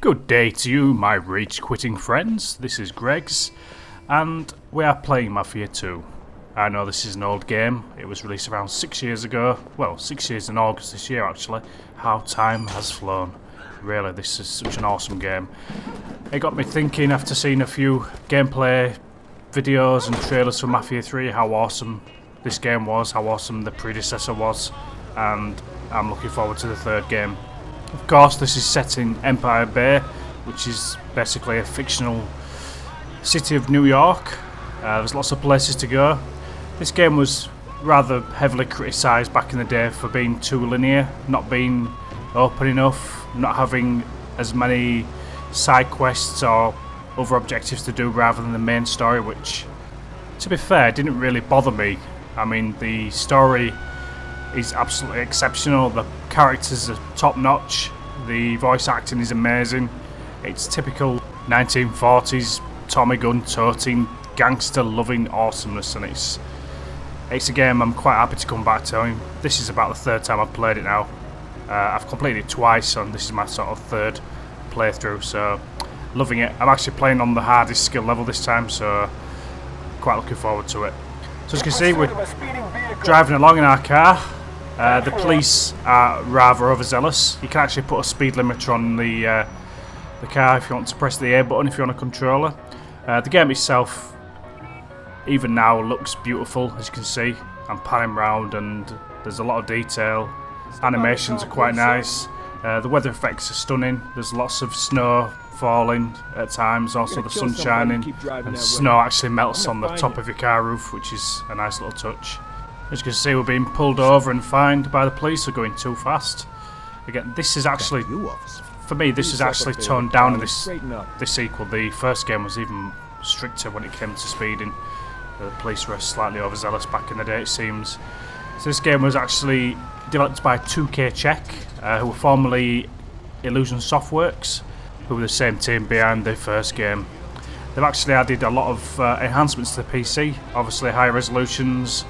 Good day to you, my rage-quitting friends. This is Greg's, and we are playing Mafia 2. I know this is an old game. It was released around 6 years ago. Well, 6 years in August this year, actually. How time has flown. Really, this is such an awesome game. It got me thinking after seeing a few gameplay videos and trailers for Mafia 3 how awesome this game was, how awesome the predecessor was, and I'm looking forward to the third game. Of course, this is set in Empire Bay, which is basically a fictional city of New York. There's lots of places to go. This game was rather heavily criticised back in the day for being too linear, not being open enough, not having as many side quests or other objectives to do rather than the main story, which, to be fair, didn't really bother me. I mean, the story is absolutely exceptional, the characters are top notch, the voice acting is amazing. It's typical 1940s Tommy gun toting, gangster loving awesomeness, and it's a game I'm quite happy to come back to. I mean, this is about the third time I've played it now. I've completed it twice, and this is my sort of third playthrough, so loving it. I'm actually playing on the hardest skill level this time, so quite looking forward to it. So as you can see, we're driving along in our car. The police are rather overzealous. You can actually put a speed limiter on the car if you want to press the A button if you're on a controller. The game itself, even now, looks beautiful, as you can see. I'm panning round and there's a lot of detail. Animations are quite nice. The weather effects are stunning. There's lots of snow falling at times, also the sun shining, and snow actually melts on the top of your car roof, which is a nice little touch. As you can see, we're being pulled over and fined by the police for going too fast. Again, this is actually, for me, this is actually toned down in this sequel. The first game was even stricter when it came to speeding. The police were slightly overzealous back in the day, it seems. So this game was actually developed by 2K Czech, who were formerly Illusion Softworks, who were the same team behind the first game. They've actually added a lot of enhancements to the PC, obviously higher resolutions,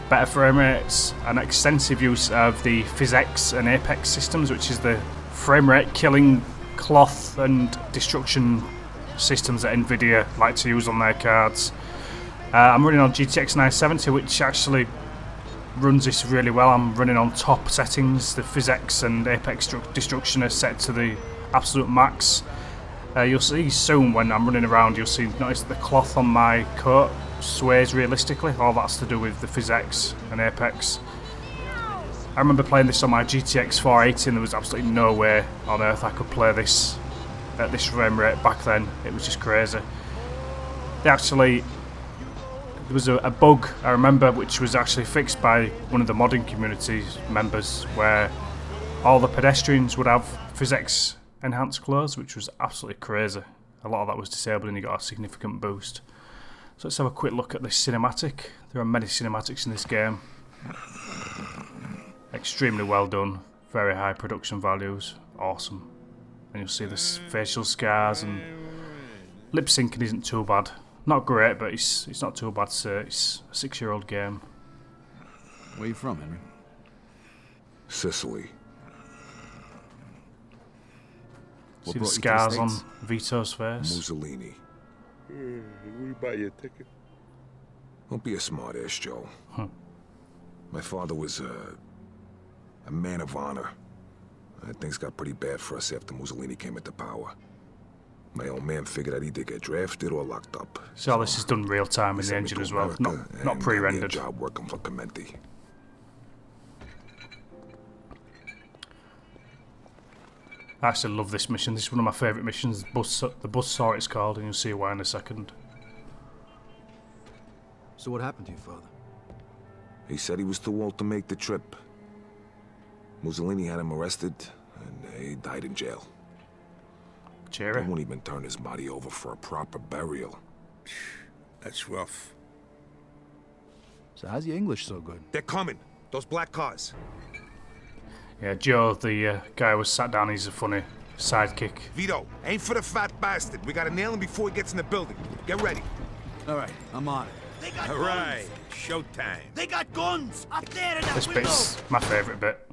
better frame rates, and extensive use of the PhysX and Apex systems, which is the frame rate killing cloth and destruction systems that Nvidia like to use on their cards. I'm running on GTX 970, which actually runs this really well. I'm running on top settings. The PhysX and Apex destruction are set to the absolute max. You'll see soon when I'm running around, notice the cloth on my coat sways realistically. All that's to do with the PhysX and Apex. I remember playing this on my GTX 480 and there was absolutely no way on earth I could play this at this frame rate back then. It was just crazy. There was a bug, I remember, which was actually fixed by one of the modding community members, where all the pedestrians would have PhysX enhanced clothes, which was absolutely crazy. A lot of that was disabled and you got a significant boost. So let's have a quick look at this cinematic. There are many cinematics in this game. Extremely well done, very high production values, awesome. And you'll see the facial scars, and lip syncing isn't too bad. Not great, but it's not too bad, so it's a 6-year-old game. Where you from, Henry? Sicily. See the scars on Vito's face? Mussolini. We buy you a ticket. Don't be a smart-ass, Joe. My father was a man of honor. Things got pretty bad for us after Mussolini came into power. My old man figured I'd either get drafted or locked up. So this is done real time in the engine as well, not pre-rendered. Job working for Clementi. I actually love this mission. This is one of my favourite missions. The bus saw it's called, and you'll see why in a second. So what happened to your father? He said he was too old to make the trip. Mussolini had him arrested, and he died in jail. Cheery. They won't even turn his body over for a proper burial. That's rough. So how's your English so good? They're coming. Those black cars. Yeah, Joe, the guy who was sat down, he's a funny sidekick. Vito, aim for the fat bastard. We gotta nail him before he gets in the building. Get ready. All right, I'm on it. They got All guns. right, showtime. They got guns up there in that This window. bit's my favourite bit.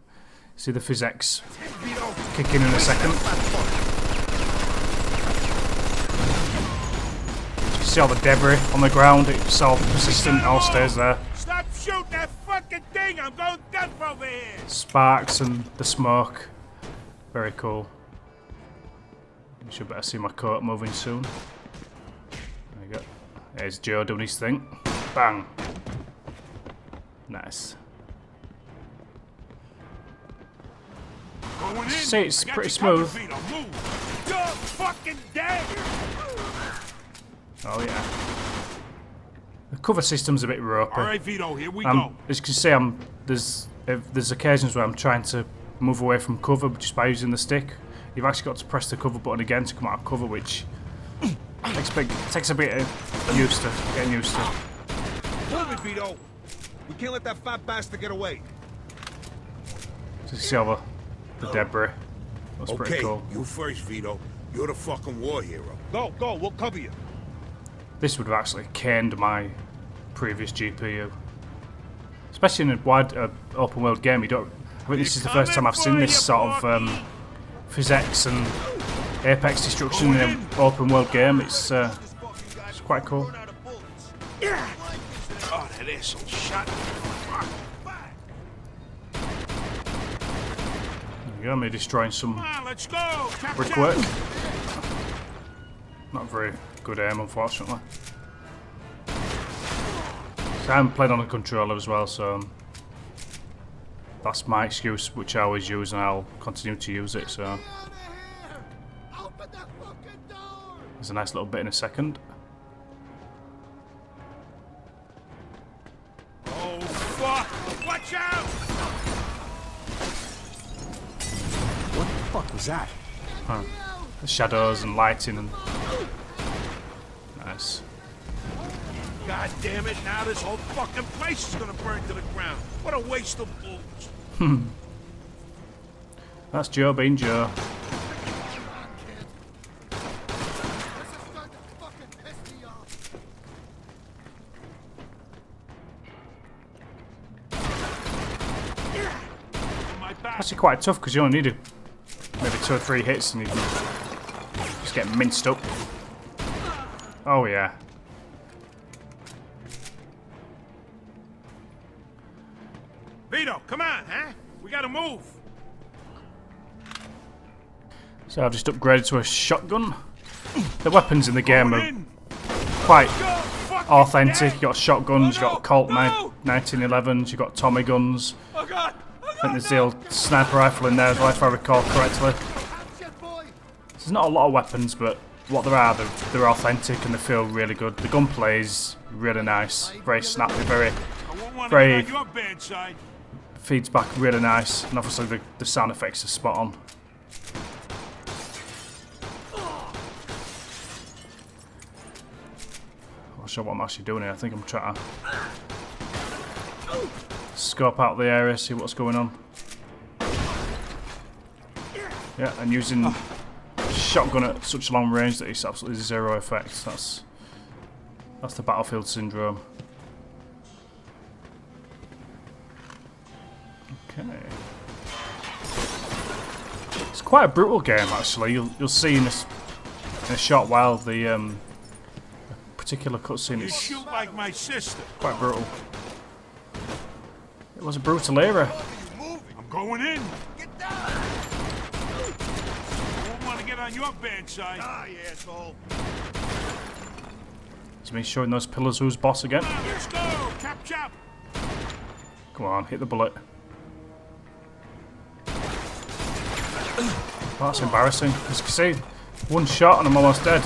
See the PhysX kick in a second. see all the debris on the ground. It's all persistent, all stays there. Stop shooting that fucking thing! I'm going deaf over here! Sparks and the smoke. Very cool. You should better see my coat moving soon. There you go. There's Joe doing his thing. Bang. Nice. Going in. See, it's I got pretty you covered, smooth. Vito. Move. You're fucking dead! Oh yeah. The cover system's a bit ropey. Alright, Vito, here we go. As you can see, there's occasions where I'm trying to move away from cover just by using the stick. You've actually got to press the cover button again to come out of cover, which takes a bit of getting used to. Move it, Vito. We can't let that fat bastard get away. Just see all the debris. That's pretty Okay, cool. you first, Vito. You're the fucking war hero. Go, we'll cover you. This would have actually caned my previous GPU. Especially in a wide open world game, I think this is the first time I've seen this sort of physics and apex destruction in an open world game. It's quite cool. Yeah. Oh, that asshole shot me. There you go, me destroying some Come on, let's go. brickwork. Not very good aim, unfortunately. So I'm playing on a controller as well, so that's my excuse, which I always use, and I'll continue to use it. So there's a nice little bit in a second. Oh, fuck. Watch out. What the fuck was that? Huh. The shadows and lighting and nice. God damn it, now this whole fucking place is gonna burn to the ground. What a waste of bullets. That's Joe being Joe. My back. Actually quite tough because you only need maybe 2 or 3 hits and you can just get minced up. Oh yeah. Vito, come on, huh? We gotta move. So I've just upgraded to a shotgun. The weapons in the game Going are in. quite Go, fucking authentic. dead. You've got shotguns, you've got Colt No! 1911s, you've got Tommy guns. Oh God. I think there's the old sniper rifle in there as well, if I recall correctly. There's not a lot of weapons, but what there are, they're authentic and they feel really good. The gunplay is really nice, very snappy, I won't want to very get on your bad side. feeds back really nice, and obviously the sound effects are spot on. I'm not sure what I'm actually doing here. I think I'm trying to scope out the area, see what's going on. Yeah, and using shotgun at such long range that it's absolutely zero effect. That's the Battlefield syndrome. Okay. It's quite a brutal game actually. You'll see in a short while the particular cutscene You is shoot like my sister. quite brutal. It was a brutal era. I'm going in. Get down. I won't want to get on your bad side. Ah, you asshole. It's me showing those pillars who's boss again. Come on, let's go. Chop, chop. Come on, hit the bullet. Oh, that's embarrassing. As you can see, one shot and I'm almost dead.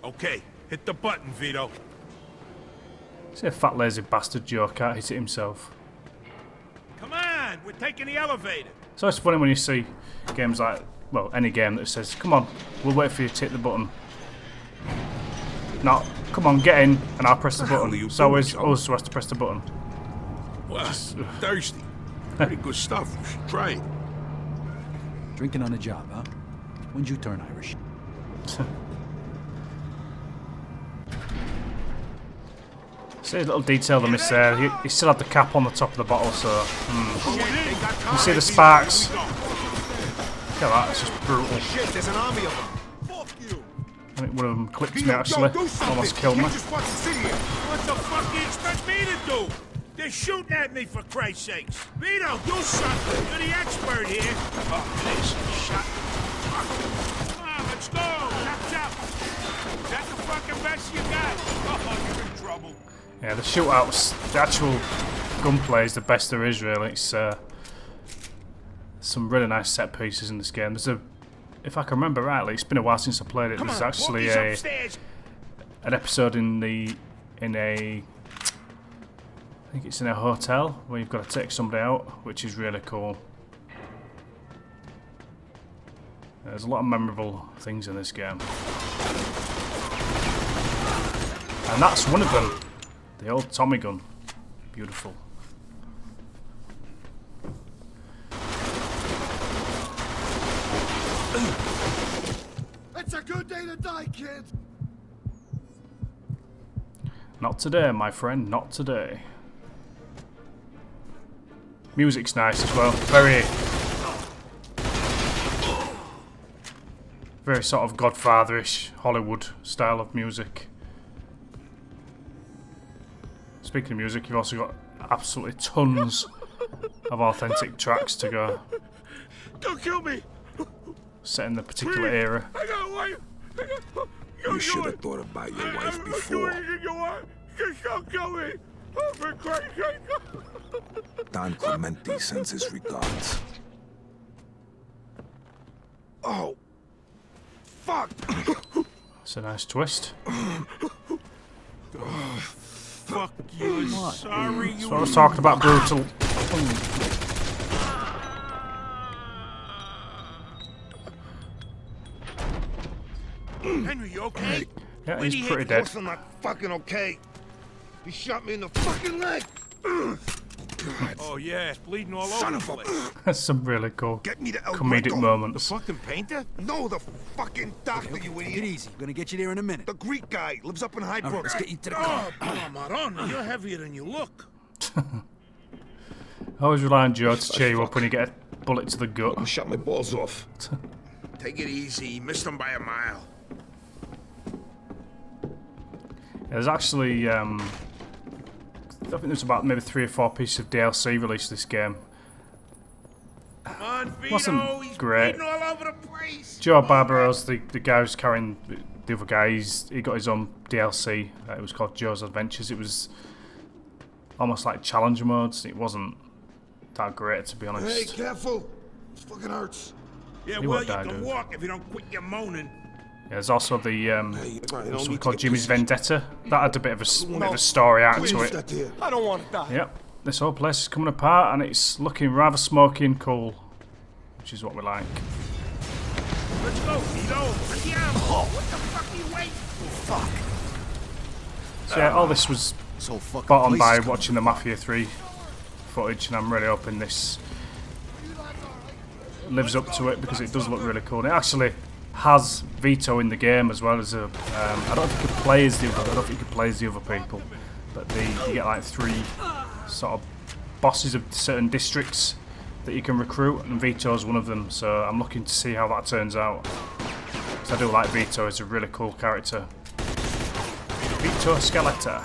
Okay, hit the button, Vito. See a fat lazy bastard Joe can't hit it himself. Come on, we're taking the elevator. So it's funny when you see games like, well, any game that says, come on, we'll wait for you to hit the button. No, come on, get in, and I'll press the hell are button. you So doing, it's Joe? us who has to press the button. Well, thirsty. Pretty good stuff. You should try it. Drinking on the job, huh? When'd you turn Irish? See a little detail they missed there. He still had the cap on the top of the bottle, so... You see the sparks? Look at that, it's just brutal. Shit, there's an army of them. think one of them clipped me actually. Almost killed me. Just fucking sit here. What the fuck do you expect me to do? They're shooting at me, for Christ's sakes. Vito, do something. You're the expert here. Oh, this shot. Come on, let's go. Chop, chop. Is that the fucking best you got? Oh, you're in trouble. Yeah, the shootouts, the actual gunplay is the best there is, really. It's some really nice set pieces in this game. There's a, if I can remember rightly, it's been a while since I played it. There's actually an episode in a, I think it's in a hotel where you've got to take somebody out, which is really cool. There's a lot of memorable things in this game. And that's one of them. The old Tommy gun. Beautiful. It's a good day to die, kid. Not today, my friend, not today. Music's nice as well. Very sort of Godfather-ish Hollywood style of music. Speaking of music, you've also got absolutely tons of authentic tracks to go. Don't kill me. Set in the particular era. I got a wife. You should have thought about your wife before. You want? Just don't kill me. Oh, for Christ's sake. Don Clemente sends his regards. Oh. Fuck. It's a nice twist. Fuck you. Sorry you. So I was talking about brutal. Henry, you okay? Yeah, he's pretty dead. I'm not fucking okay. He shot me in the fucking leg. Oh yeah, it's bleeding all Son over of the a- place. That's some really cool Get me to El comedic Greco. moments. Fucking painter? No, the fucking doctor, you Take it idiot. easy. We're gonna get you there in a minute. The Greek guy lives up in All right, Highbrook. let's get you to the car. Oh, Marone, you're heavier than you look. I always rely on Joe to cheer you up when you get a bullet to the gut. I shot my balls off. Take it easy. You missed him by a mile. There's actually, I think there's about maybe 3 or 4 pieces of DLC released this game. Come on, Vito. Wasn't He's great. bleeding all over the place. Joe Barbaro's the guy who's carrying the other guy. He got his own DLC. It was called Joe's Adventures. It was almost like challenge modes. It wasn't that great, to be Hey, honest. careful. This fucking hurts. Yeah, You well, won't you die, can dude. walk if you don't quit your moaning. Yeah, there's also the Hey, no something need called to get Jimmy's pissed. Vendetta. That had a bit of a story out to Please, it. that there. I don't want to die. Yep, this whole place is coming apart and it's looking rather smoky and cool, which is what we like. Let's go, Vito. Andiamo. What the fuck are you waiting for? Fuck. So yeah, all this was So fucking bought on place by is coming watching the Mafia 3 footage, and I'm really hoping this lives up to it because it does look really cool. And it actually has Vito in the game as well as a. I don't think you can play as the other. I don't think you can play as the other people, but you get like 3 sort of bosses of certain districts that you can recruit, and Vito's one of them. So I'm looking to see how that turns out. Because I do like Vito; he's a really cool character. Vito Scaletta.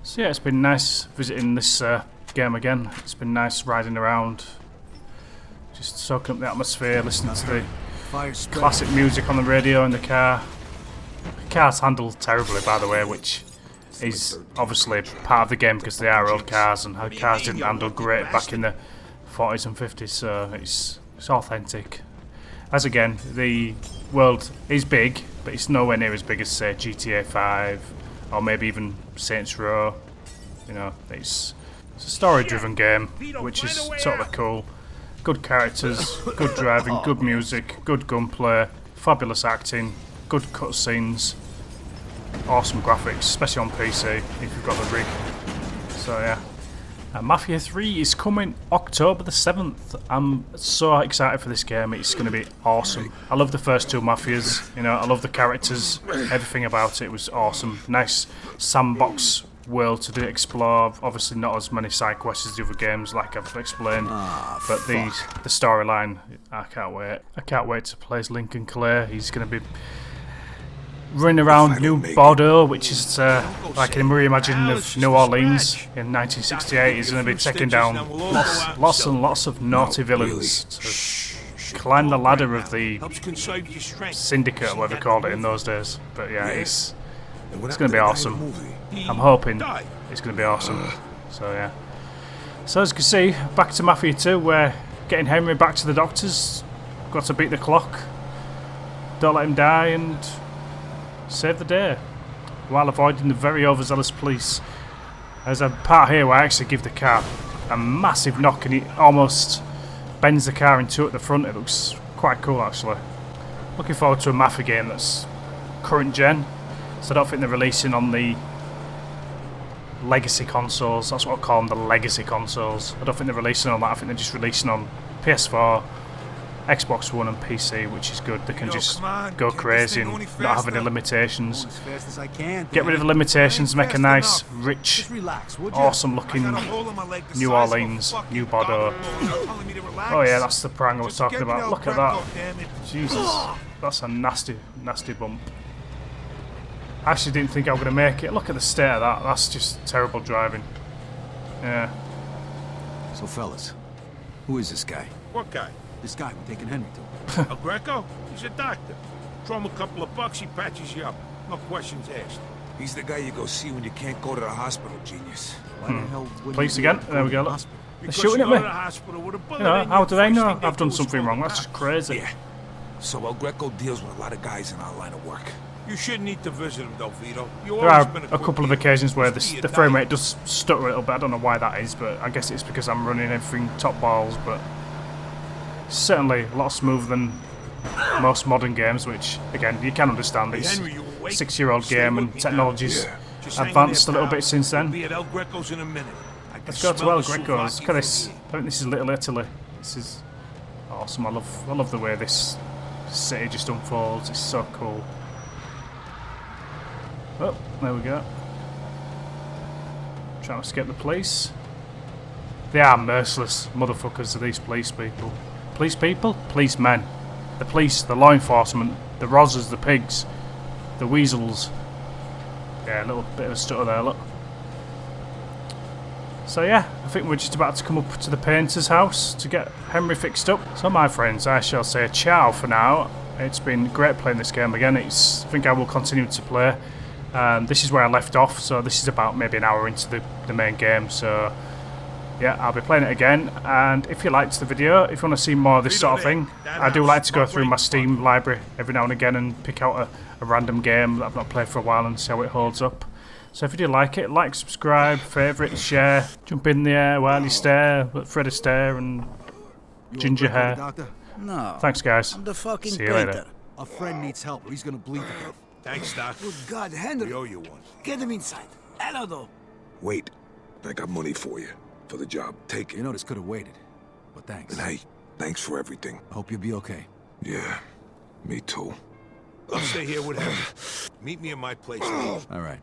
So yeah, it's been nice visiting this game again. It's been nice riding around, just soaking up the atmosphere, listening to the fire spread. classic music on the radio in the car. The car's handled terribly, by the way, which is obviously part of the game because they are old cars, and how cars didn't handle great back in the 40s and 50s, so it's authentic. As again, the world is big, but it's nowhere near as big as, say, GTA 5 or maybe even Saints Row. You know, it's a story-driven game, which is sort of cool. Good characters, good driving, good music, good gunplay, fabulous acting, good cutscenes, awesome graphics, especially on PC if you've got the rig. So yeah. Mafia 3 is coming October the 7th. I'm so excited for this game. It's going to be awesome. I love the first 2 Mafias. You know, I love the characters. Everything about it was awesome. Nice sandbox world to explore. Obviously not as many side quests as the other games, like I've explained. But the storyline, I can't wait. I can't wait to play as Lincoln Clay. He's going to be running around New Bordeaux, which is like a reimagining of New Orleans in 1968. He's going to be taking down lots and lots of naughty villains to climb the ladder of the syndicate, or whatever they called it in those days. But yeah, it's going to be awesome. I'm hoping it's going to be awesome. So yeah. So as you can see, back to Mafia 2, we're getting Henry back to the doctors. Got to beat the clock. Don't let him die and save the day, while avoiding the very overzealous police. There's a part here where I actually give the car a massive knock and it almost bends the car in two at the front. It looks quite cool actually. Looking forward to a Mafia game that's current gen. So I don't think they're releasing on the legacy consoles. That's what I call them, the legacy consoles. I don't think they're releasing on that. I think they're just releasing on PS4, Xbox One and PC, which is good. They can just go crazy and not have any limitations. Get rid of the limitations, make a nice, rich, awesome looking New Orleans, New Bordeaux. Oh yeah, that's the prang I was talking about. Look at that. Jesus, that's a nasty, nasty bump. I actually didn't think I was going to make it. Look at the state of that. That's just terrible driving. Yeah. So fellas, who is this guy? What guy? This guy we're taking Henry to. El Greco? He's a doctor. Throw him a couple of bucks, he patches you up. No questions asked. He's the guy you go see when you can't go to the hospital, genius. Why the hell wouldn't Police you again. go to There we the go. Look. hospital? They're Because shooting you at go me. to the hospital with a bullet You know, in how you, do they first know thing they I've done do is something call wrong? the That's just cops. crazy. Yeah. So El Greco deals with a lot of guys in our line of work. You shouldn't need to visit him, though, Vito. You've There are always been a couple of occasions where the Just be a frame diet. rate does stutter a little bit. I don't know why that is, but I guess it's because I'm running everything top balls. But certainly a lot smoother than most modern games, which, again, you can understand. It's Henry, you awake? a 6-year-old Stay game with and me technology's now. Just hang in advanced a there, little pal. bit since We'll then. be at El Greco's in a minute. I can Let's go to smell El the Greco's. souvlaki Look at this. from I think this is Little Italy. This is awesome. I love the way this city just unfolds. It's so cool. Oh, there we go. Trying to escape the police. They are merciless motherfuckers, are these police people. Police people? Policemen. The police, the law enforcement, the rozzers, the pigs, the weasels. Yeah, a little bit of a stutter there, look. So yeah, I think we're just about to come up to the painter's house to get Henry fixed up. So my friends, I shall say ciao for now. It's been great playing this game again. I think I will continue to play. This is where I left off, so this is about maybe an hour into the main game. So yeah, I'll be playing it again. And if you liked the video, if you want to see more of this sort of thing, I do like to go through my Steam library every now and again and pick out a random game that I've not played for a while and see how it holds up. So if you do like it, like, subscribe, favourite, share, jump in the air while you stare, let Fred Astaire and ginger hair. Doctor? No. Thanks guys. I'm the fucking See you later. painter. A friend needs help or he's gonna bleed to death. Thanks, Doc. Good God, Henry. We owe you one. Get him inside. Hello, though. Wait, I got money for you. For the job. Take it. You know this could have waited, but thanks. And hey, thanks for everything. I hope you'll be okay. Yeah, me too. I'll stay here with him. Meet me in my place. All right.